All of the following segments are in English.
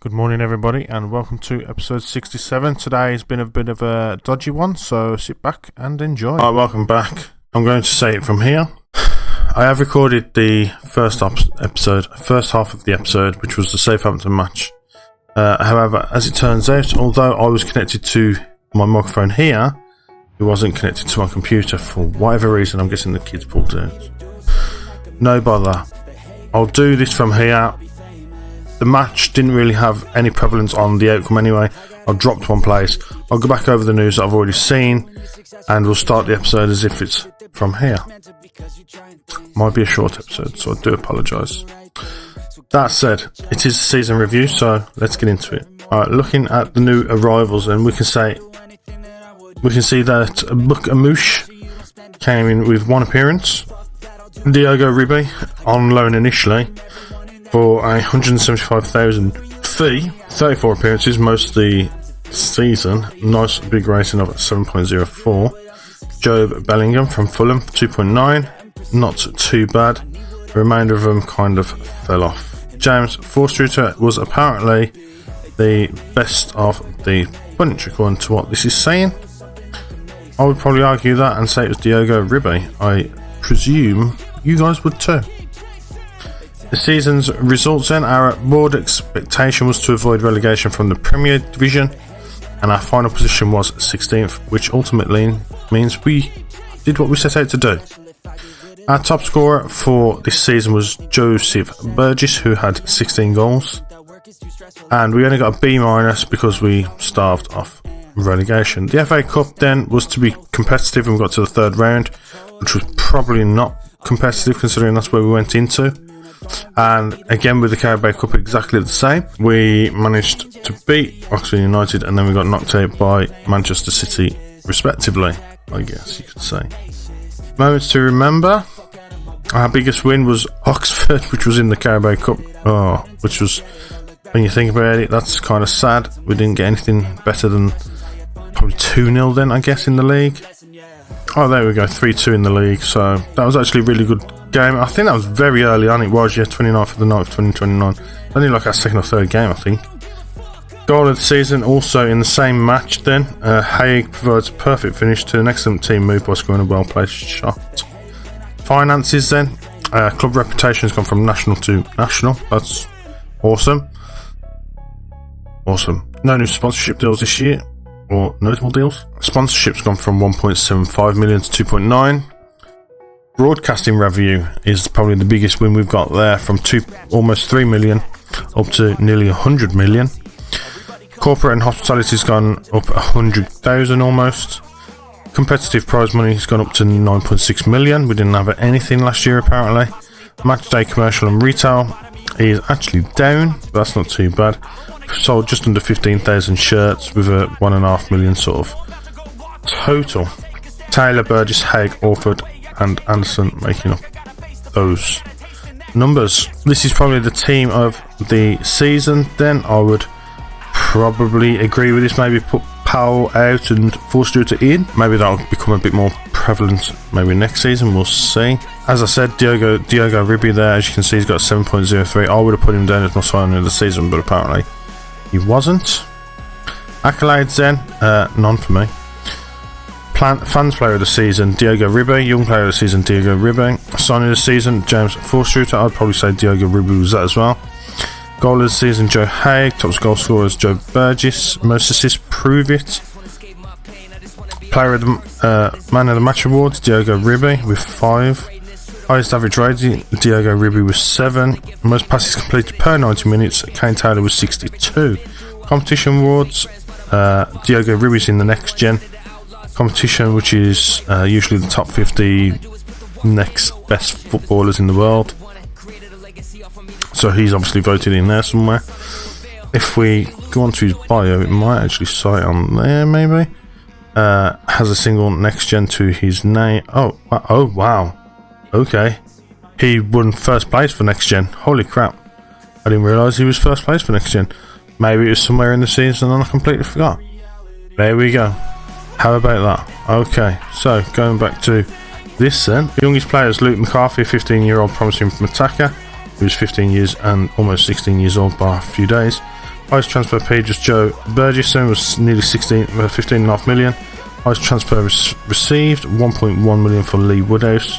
Good morning everybody and welcome to episode 67. Today has been a bit of a dodgy one, so sit back and enjoy. Alright, welcome back. I'm going to say it from here. I have recorded the first half of the episode, which was the Southampton match. However, as it turns out, although I was connected to my microphone here, it wasn't connected to my computer for whatever reason. I'm guessing the kids pulled it. No bother. I'll do this from here. The match didn't really have any prevalence on the outcome anyway. I dropped one place. I'll go back over the news that I've already seen and we'll start the episode as if it's from here. Might be a short episode, so I do apologise. That said, it is a season review, so let's get into it. Alright, looking at the new arrivals, and we can see that Amouche came in with one appearance. Diogo Ribby on loan initially for a 175,000 fee, 34 appearances, most of the season. Nice big rating of 7.04. Job Bellingham from Fulham, 2.9. Not too bad. The remainder of them kind of fell off. James Forster was apparently the best of the bunch, according to what this is saying. I would probably argue that and say it was Diogo Ribby. I presume you guys would too. The season's results then, our board expectation was to avoid relegation from the Premier Division, and our final position was 16th, which ultimately means we did what we set out to do. Our top scorer for this season was Joseph Burgess, who had 16 goals, and we only got a B- because we starved off relegation. The FA Cup then was to be competitive, and we got to the third round, which was probably not competitive considering that's where we went into. And again with the Carabao Cup exactly the same. We managed to beat Oxford United and then we got knocked out by Manchester City respectively, I guess you could say. Moments to remember. Our biggest win was Oxford, which was in the Carabao Cup. Which was, when you think about it, that's kind of sad. We didn't get anything better than probably 2-0 then, I guess, in the league. Oh, there we go, 3-2 in the league. So that was actually a really good game. I think that was very early on. It was, 29th of the 9th, 2029. Only like our second or third game, I think. Goal of the season, also in the same match then. Haig provides a perfect finish to an excellent team move by scoring a well-placed shot. Finances then. Club reputation has gone from national to national. That's awesome. Awesome. No new sponsorship deals this year, or notable deals. Sponsorship's gone from 1.75 million to 2.9. Broadcasting revenue is probably the biggest win we've got there, from almost 3 million up to nearly 100 million. Corporate and hospitality's gone up 100,000 almost. Competitive prize money has gone up to 9.6 million. We didn't have anything last year apparently. Match day commercial and retail is actually down, but that's not too bad. Sold just under 15,000 shirts with a 1.5 million sort of total. Taylor, Burgess, Haig, Orford and Anderson making up those numbers. This is probably the team of the season then. I would probably agree with this. Maybe put Powell out and Forster in. Maybe that'll become a bit more prevalent maybe next season, we'll see. As I said, Diogo Ribby there, as you can see, he's got 7.03. I would have put him down as my signing of the season, but apparently he wasn't. Accolades then, none for me. Fans player of the season, Diogo Ribby. Young player of the season, Diogo Ribby. Signing of the season, James Forster. I'd probably say Diogo Ribby was that as well. Goal of the season, Joe Haig. Top goal scorers, Joe Burgess. Most assists, prove it. Player of the man of the match awards, Diogo Ribby with 5. Highest average rating, Diogo Ribby with 7. Most passes completed per 90 minutes, Kane Taylor with 62. Competition awards, Diogo Ribby's in the next gen competition, which is usually the top 50 next best footballers in the world. So he's obviously voted in there somewhere. If we go on to his bio, it might actually cite on there maybe. Has a single next gen to his name. Oh wow. Okay. He won first place for next gen. Holy crap. I didn't realise he was first place for next gen. Maybe it was somewhere in the season and I completely forgot. There we go. How about that? Okay, so going back to this then. The youngest player is Luke McCarthy, a 15-year-old promising from attacker, who's 15 years and almost 16 years old by a few days. Highest transfer paid just Joe Burgesson was nearly 15.5 million. Highest transfer received 1.1 million for Lee Woodhouse,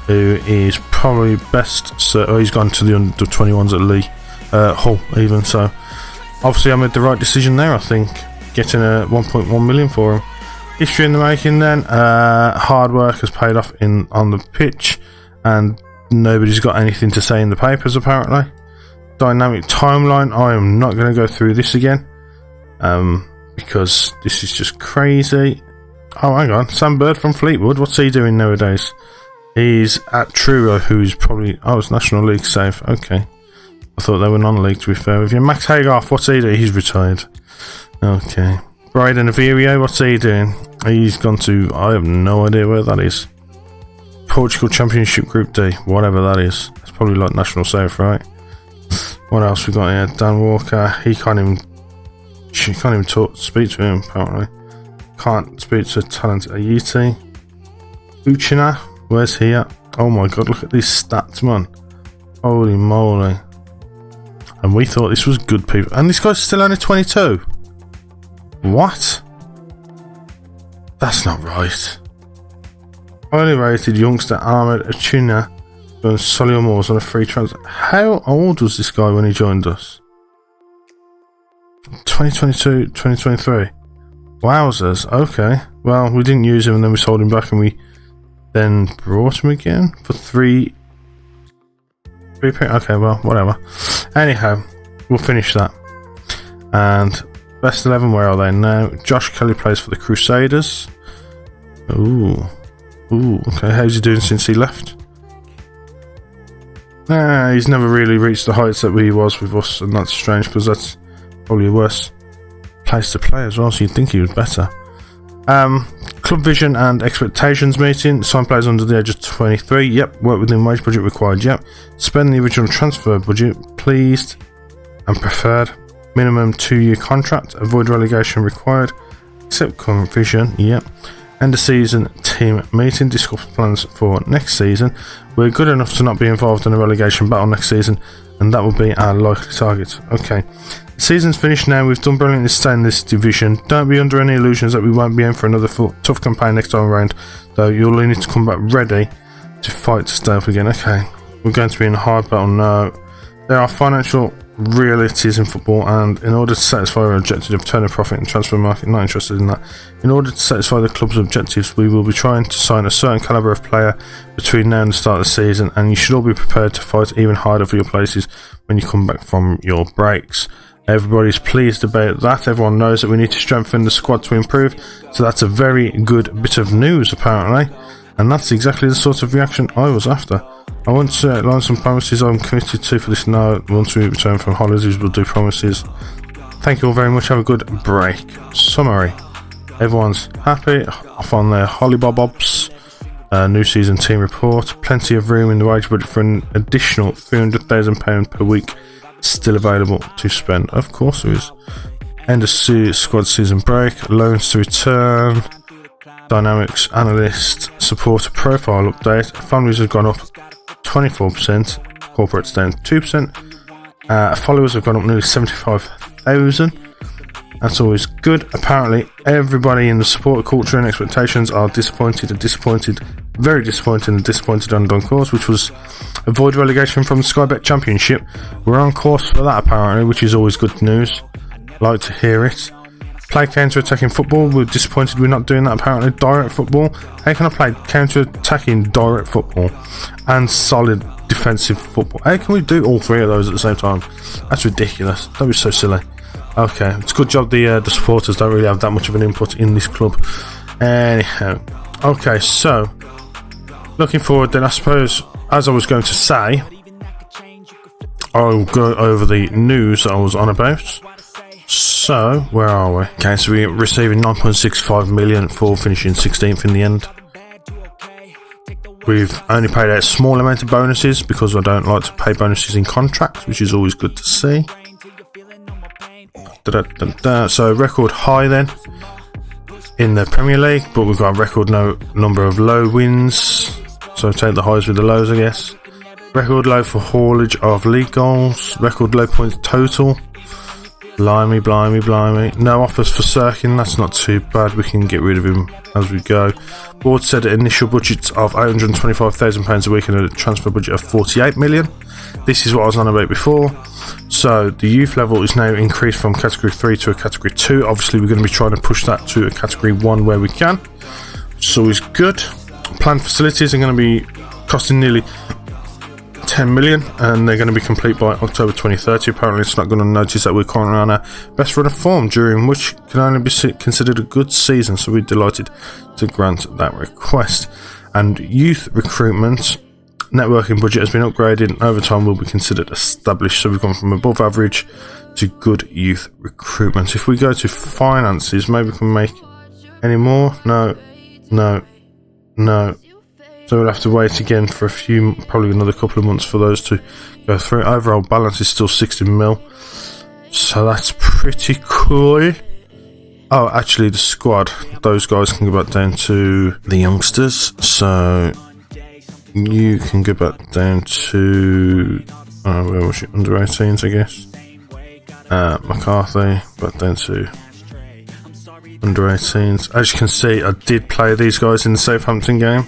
who is probably best. So he's gone to the under 21s at Lee Hull even. So obviously I made the right decision there. I think getting a 1.1 million for him. History in the making. Then hard work has paid off on the pitch, and nobody's got anything to say in the papers apparently. Dynamic timeline. I am not going to go through this again because this is just crazy. Oh, hang on. Sam Bird from Fleetwood. What's he doing nowadays? He's at Truro, who's probably... Oh, it's National League safe. Okay. I thought they were non-league, to be fair with you. Max Haygarth, what's he doing? He's retired. Okay. Bryden Averio, what's he doing? He's gone to... I have no idea where that is. Portugal Championship Group D. Whatever that is. It's probably like National Safe, right? What else we got here? Dan Walker. She can't even speak to him, apparently. Can't speak to Talent Ayiti. Uchina. Where's he at? Oh my god, look at these stats, man. Holy moly. And we thought this was good people. And this guy's still only 22. What? That's not right. Highly rated youngster Ahmed Achuna going Solihull on a free transfer. How old was this guy when he joined us? 2022, 2023. Wowzers. Okay. Well, we didn't use him and then we sold him back and we then brought him again for three. Okay, well, whatever. Anyhow, we'll finish that. And best 11, where are they now? Josh Kelly plays for the Crusaders. Ooh, okay. How's he doing since he left? He's never really reached the heights that he was with us, and that's strange because that's probably a worse place to play as well, so you'd think he was better. Club vision and expectations meeting. Sign players under the age of 23. Yep. Work within wage budget required. Yep. Spend the original transfer budget. Pleased and preferred. Minimum 2-year contract. Avoid relegation required. Accept current vision. Yep. End of season team meeting. Discuss plans for next season. We're good enough to not be involved in a relegation battle next season, and that will be our likely target. Okay. The season's finished now. We've done brilliantly to stay in this division. Don't be under any illusions that we won't be in for another tough campaign next time around, though you'll need to come back ready to fight to stay up again. Okay. We're going to be in a hard battle now. There are financial realities in football, and in order to satisfy our objective of turning profit in the transfer market, not interested in that. In order to satisfy the club's objectives, we will be trying to sign a certain calibre of player between now and the start of the season, and you should all be prepared to fight even harder for your places when you come back from your breaks. Everybody's pleased about that. Everyone knows that we need to strengthen the squad to improve, so that's a very good bit of news apparently, and that's exactly the sort of reaction I was after. I want to outline some promises I'm committed to for this now. Once we return from holidays, we'll do promises. Thank you all very much. Have a good break. Summary. Everyone's happy. Off on their hollybobs. New season team report. Plenty of room in the wage budget for an additional £300,000 per week still available to spend. Of course there is. End of squad season break. Loans to return. Dynamics analyst supporter profile update. Families have gone up 24%, corporates down 2%. Followers have gone up nearly 75,000. That's always good. Apparently, everybody in the supporter culture and expectations are disappointed, very disappointed and disappointed on done course, which was avoid relegation from the Sky Bet Championship. We're on course for that apparently, which is always good news. Like to hear it. Play counter-attacking football. We're disappointed we're not doing that apparently. Direct football. How can I play counter-attacking direct football and solid defensive football? How can we do all three of those at the same time? That's ridiculous. That was so silly. Okay, it's a good job the supporters don't really have that much of an input in this club. Anyhow. Okay, so looking forward then, I suppose, as I was going to say, I'll go over the news that I was on about. So, where are we? Okay, so we're receiving 9.65 million for finishing 16th in the end. We've only paid out a small amount of bonuses because I don't like to pay bonuses in contracts, which is always good to see. So, record high then in the Premier League, but we've got a record number of low wins. So, take the highs with the lows, I guess. Record low for haulage of league goals. Record low points total. Blimey, blimey, blimey. No offers for Sirkin, that's not too bad. We can get rid of him as we go. Board said initial budgets of £825,000 a week and a transfer budget of 48 million. This is what I was on about before. So the youth level is now increased from category 3 to a category 2. Obviously we're going to be trying to push that to a category 1 where we can. So it's good. Planned facilities are going to be costing nearly 10 million and they're going to be complete by October 2030. Apparently it's not going to notice that we're currently on our best run of form, during which can only be considered a good season, so we're delighted to grant that request. And youth recruitment networking budget has been upgraded and over time will be considered established, so we've gone from above average to good youth recruitment. If we go to finances, maybe we can make any more. No. So we'll have to wait again for a few, probably another couple of months for those to go through. Overall balance is still 60 mil. So that's pretty cool. Oh, actually the squad, those guys can go back down to the youngsters. So you can go back down to, where was it? Under 18s, I guess. McCarthy, back down to under 18s. As you can see, I did play these guys in the Southampton game,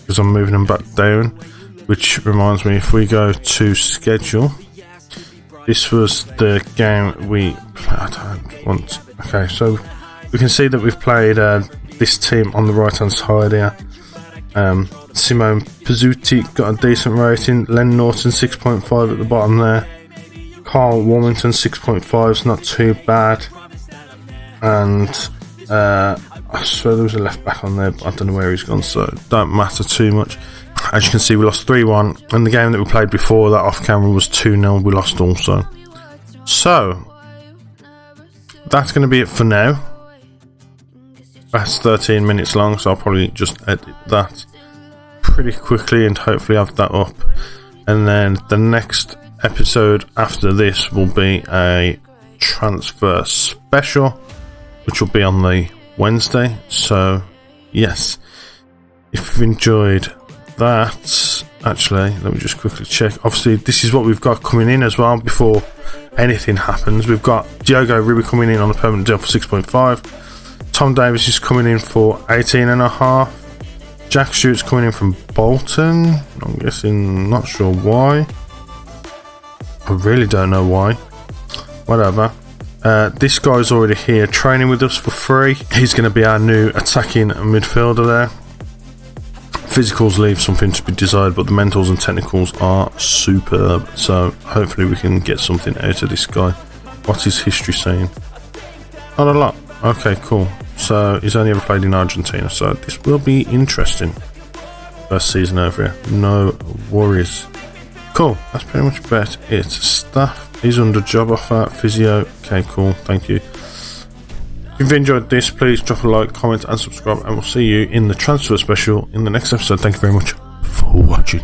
because I'm moving them back down, which reminds me, if we go to schedule, this was the game okay, so we can see that we've played this team on the right hand side here. Simone Pizzuti got a decent rating, Len Norton 6.5 at the bottom there, Carl Warmington 6.5 is not too bad, and I swear there was a left back on there, but I don't know where he's gone, so it don't matter too much. As you can see, we lost 3-1, and the game that we played before that off camera was 2-0, we lost also. So that's going to be it for now. That's 13 minutes long, so I'll probably just edit that pretty quickly and hopefully have that up. And then the next episode after this will be a transfer special, which will be on the Wednesday. So yes, if you've enjoyed that, actually let me just quickly check. Obviously this is what we've got coming in as well before anything happens. We've got Diogo Ribi coming in on a permanent deal for 6.5. Tom Davis is coming in for 18.5. Jack Stewart's coming in from Bolton. I'm guessing, not sure why. I really don't know why. Whatever. This guy's already here training with us for free. He's going to be our new attacking midfielder there. Physicals leave something to be desired, but the mentals and technicals are superb. So hopefully we can get something out of this guy. What's his history saying? Not a lot. Okay, cool. So he's only ever played in Argentina, so this will be interesting. First season over here. No worries. Cool. That's pretty much about it. Staff. He's under job offer. Physio. Okay, cool. Thank you. If you've enjoyed this, please drop a like, comment and subscribe, and we'll see you in the transfer special in the next episode. Thank you very much for watching.